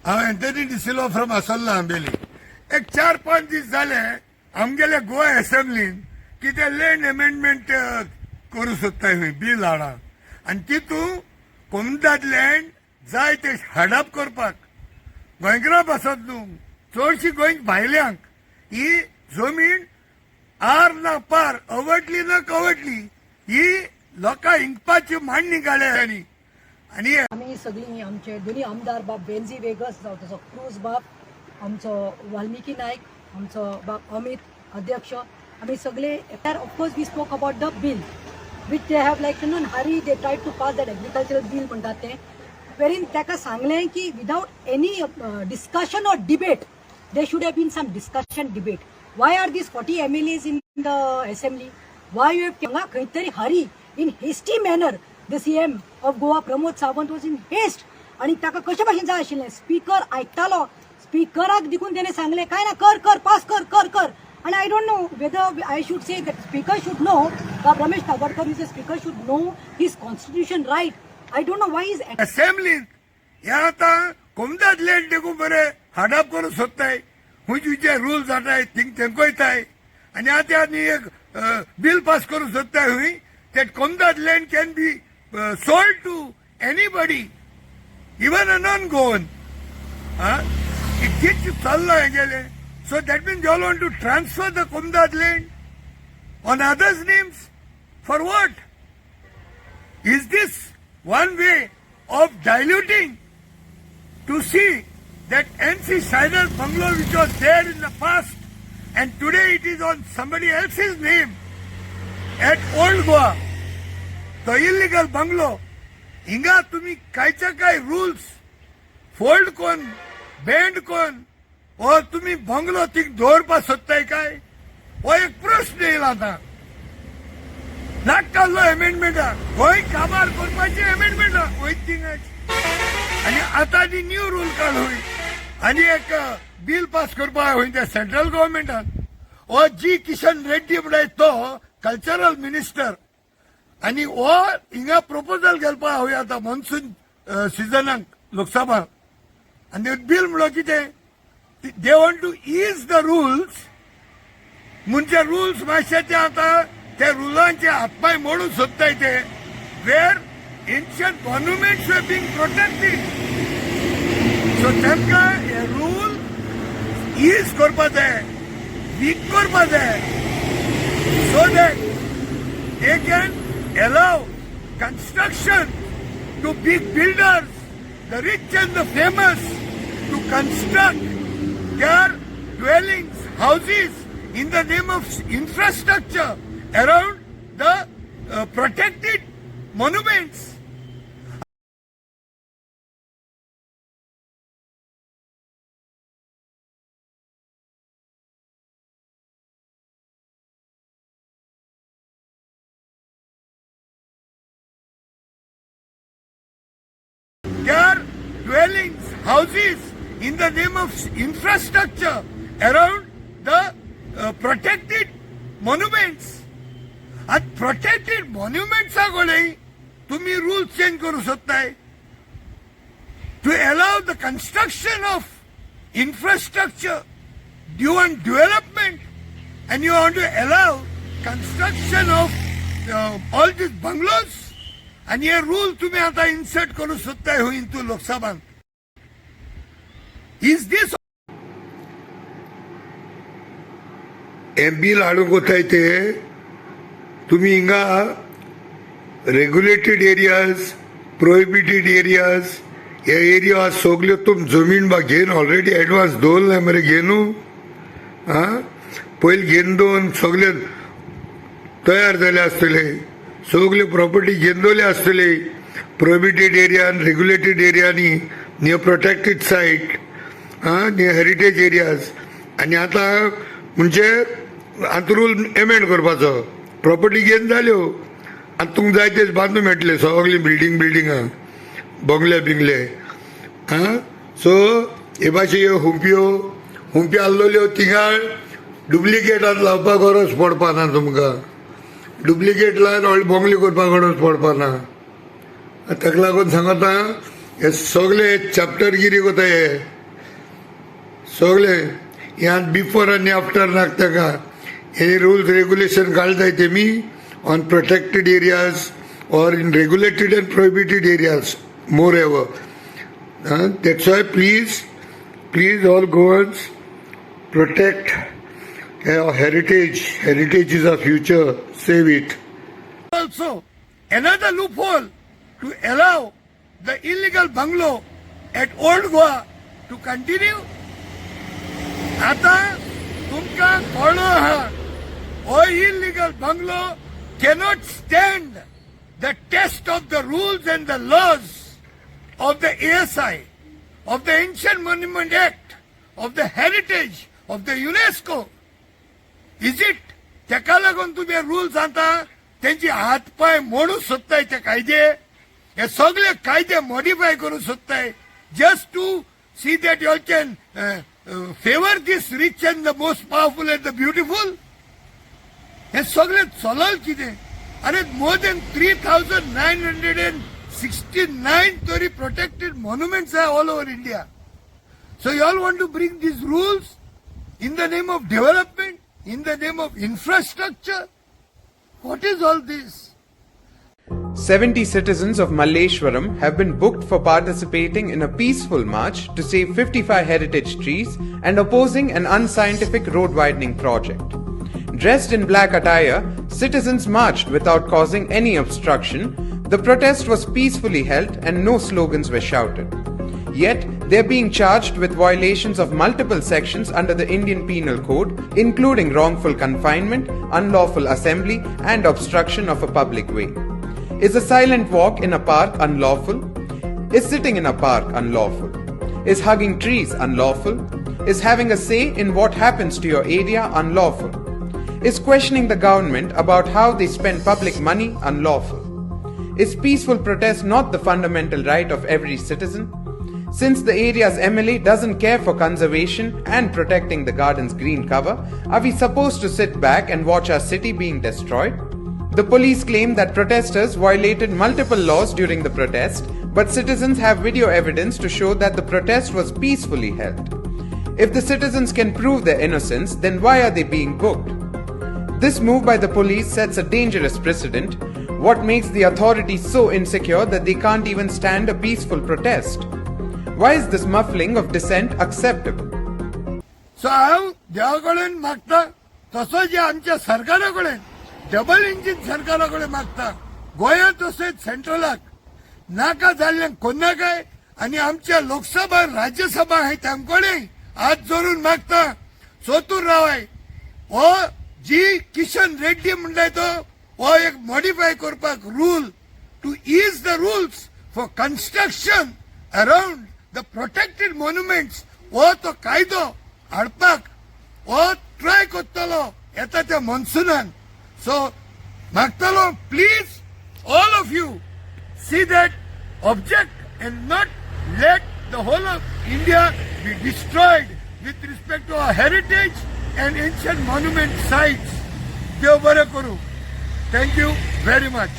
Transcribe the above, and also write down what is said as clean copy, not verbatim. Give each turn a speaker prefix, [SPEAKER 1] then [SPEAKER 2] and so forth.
[SPEAKER 1] हांव Antony de Silva from असोल्ला Ambelim. एक 4-5 दीस जाले आमगेल्या गोवा असेंब्लीन कितें लँड अमेंडमेंट करूं सोदताय खंय बील हाडा आनी तितून कोमदाद लँड जाय ते हाडप करपाक गोंयकारां बसत न्हू चडशी गोंय भायल्यांक ही जमीन आर ना पार अवटली ना कवटली ही लोकां हिंगपाची मांडणी काडल्या तांणी. आणि
[SPEAKER 2] आम्ही सगळी आमचे दोन्ही आमदार बाब बेन्झी वेगस जावं त्याचो क्रूज बाब आमचो वाल्मिकी नायक आमचो बाब अमित अध्यक्ष आम्ही सगळे of course we spoke about the bill which they have like in hurry they try to pass that agricultural bill म्हणटात ते वेरीन ताका सांगलें की without any discussion or debate they should have been some discussion debate why are these 40 MLAs in the assembly why you have खंय तरी hurry in hasty manner the CM of Goa Pramod Sawant was in haste आणि ताका कशा भाशेन जाय आशिल्लें speaker आयकतालो स्पीकराक देखून तेणें सांगलें काय ना कर कर पास कर कर कर आणि I don't know whether I should say that speaker should know Ramesh Kagadkar is a speaker should know his constitution right I don't know why is
[SPEAKER 1] असेंब्लीन ह्या आतां कोमदाद लँड देखून बरें हाडप करूं सोदताय खंयचे रूल जाताय थिंग कोयताय आनी आतां आनी एक बिल पास करूं सोदताय खंय दॅट कोमदाद land can be sold to anybody, even a non-Goan. It gets challo engele. So that means you all want to transfer the Kumdad land on others' names for what? Is this one way of diluting to see that NC Shiner's bungalow which was there in the past and today it is on somebody else's name at Old Goa? तो illegal bungalow हिंगा तुम्ही कायच्या काय rules fold कोन bend कोन और तुम्ही bungalow thing दवरपा सोदताय काय हो एक प्रश्न येयला आता नाकाल्लो अमेंडमेंटा गोंय काबार करपाचे अमेंडमेंटा वय थिंगाची आनी आतां ती न्यू रूल काडूय आनी एक बिल पास करपा वय त्या सेंट्रल गव्हर्मेंटान हो जी किशन रेड्डी म्हणटाय तो कल्चरल मिनिस्टर आणि ओ हिंगा प्रपोजल घालपा हवी आता मॉन्सून सिजनाक लोकसभा आनी बिल म्हणलो कितें they want to ease the rules म्हणजे रूल्स मातशे ते आता त्या रुलांचे हातपाय मोडून सोदताय ते वेर एन्शियंट मॉन्युमेंट्स वर बींग प्रोटेक्टेड सो तांकां हे रूल ईज करपा जाय वीक करपा जाय so that they can allow construction to big builders, the rich and the famous, to construct their dwellings, houses in the name of infrastructure around the protected monuments. Their dwellings, houses in the name of infrastructure around the protected monuments. And protected monuments are तुम्ही rules change करू सोदताय to allow the construction of infrastructure. Do you want development and you want to allow construction of all these bungalows? आणि हे rule तुम्ही आता insert करू सोदताय हो इंतू लोकसभान is this hey bill हाडूंक वताय ते तुम्ही हिंगा रेग्युलेटेड एरियाज प्रोहिबिटेड एरियाज हे एरिया सगल्यो तुम जमीन बा घेवन ऑलरेडी एडवान्स दवरलाय मरे घेनू पयलीं घेवन दोन सगळे तयार जाले आसतले सगळे प्रॉपर्टी घेवन दवरले आसतले प्रोहिबिटेड एरिया रेग्युलेटेड एरियांनी near protected site near heritage areas आनी आतां म्हणजे आतां रूल एमेंड करपाचो प्रॉपर्टी घेवन जाल्यो आतां तुमकां जाय तेच बांदूं मेळटले सगळे बिल्डिंगां बंगले बिंगले सो हे भाशेन हुंप्यो आसलेल्यो थिंगा डुप्लिकेटान लावपाक गरज पडपा ना तुमकां डुप्लिकेट लावन व्हडले बंगले करपाक गरज पडपा ना ताका लागून सांगता हे सगळे चॅप्टरगिरी कोता हे सगळे ह्यात बिफोर आनी आफ्टर नाकता का एनी रुल्स रेगुलेशन घालताय तेमी on protected areas or in regulated and prohibited areas moreover. That's why please all governments protect our heritage. Heritage is our future. Save it. Also, another loophole to allow the illegal bungalow at Old Goa to continue. आता तुमका कळलो हा ओ illegal bungalow cannot stand the test of the rules and the laws of the ASI, of the Ancient Monument Act, of the heritage, of the UNESCO. Is it? तेका लागून तुम्ही rules आता त्यांची हातपाय मोडू सोदताय ते कायदे हे सगळे कायदे मॉडिफाय करू सोदताय just to see that you all can favor this rich and the most powerful and the beautiful. हे सगळे चलल कितें? अरे more than 3,969 tari protected monuments are all over India. So you all want to bring these rules in the name of development, in the name of infrastructure? What is all this?
[SPEAKER 3] 70 citizens of Malleshwaram have been booked for participating in a peaceful march to save 55 heritage trees and opposing an unscientific road widening project. Dressed in black attire, citizens marched without causing any obstruction. The protest was peacefully held and no slogans were shouted. Yet, they are being charged with violations of multiple sections under the Indian Penal Code, including wrongful confinement, unlawful assembly, and obstruction of a public way. Is a silent walk in a park unlawful? Is sitting in a park unlawful? Is hugging trees unlawful? Is having a say in what happens to your area unlawful? Is questioning the government about how they spend public money unlawful? Is peaceful protest not the fundamental right of every citizen? Since the area's MLA doesn't care for conservation and protecting the garden's green cover, are we supposed to sit back and watch our city being destroyed? The police claim that protesters violated multiple laws during the protest, but citizens have video evidence to show that the protest was peacefully held. If the citizens can prove their innocence, then why are they being booked? This move by the police sets a dangerous precedent. What makes the authorities so insecure that they can't even stand a peaceful protest? Why is this muffling of dissent acceptable?
[SPEAKER 1] So हांव देवाकडेन मागता तसो जे आमच्या सरकाराकडेन double engine सरकाराकडे मागता गोंयांत तशेंच सेंट्रलाक नाका जाल्लें कोन्नाकाय आनी आमच्या लोकसभा राज्यसभा हांव तांकडे हात जोडून मागता सोतूर रावाय हो जी किशन रेड्डी म्हणटाय तो हो एक मॉडिफाय करपाक rule to ease the rules for construction around the protected monuments हो तो कायदो हाडपाक हो ट्राय करतलो येता त्या मॉन्सुनान. So, Magtalo, please, all of you, see that object and not let the whole of India be destroyed with respect to our heritage and ancient monument sites. Dev bara koru. Thank you very much.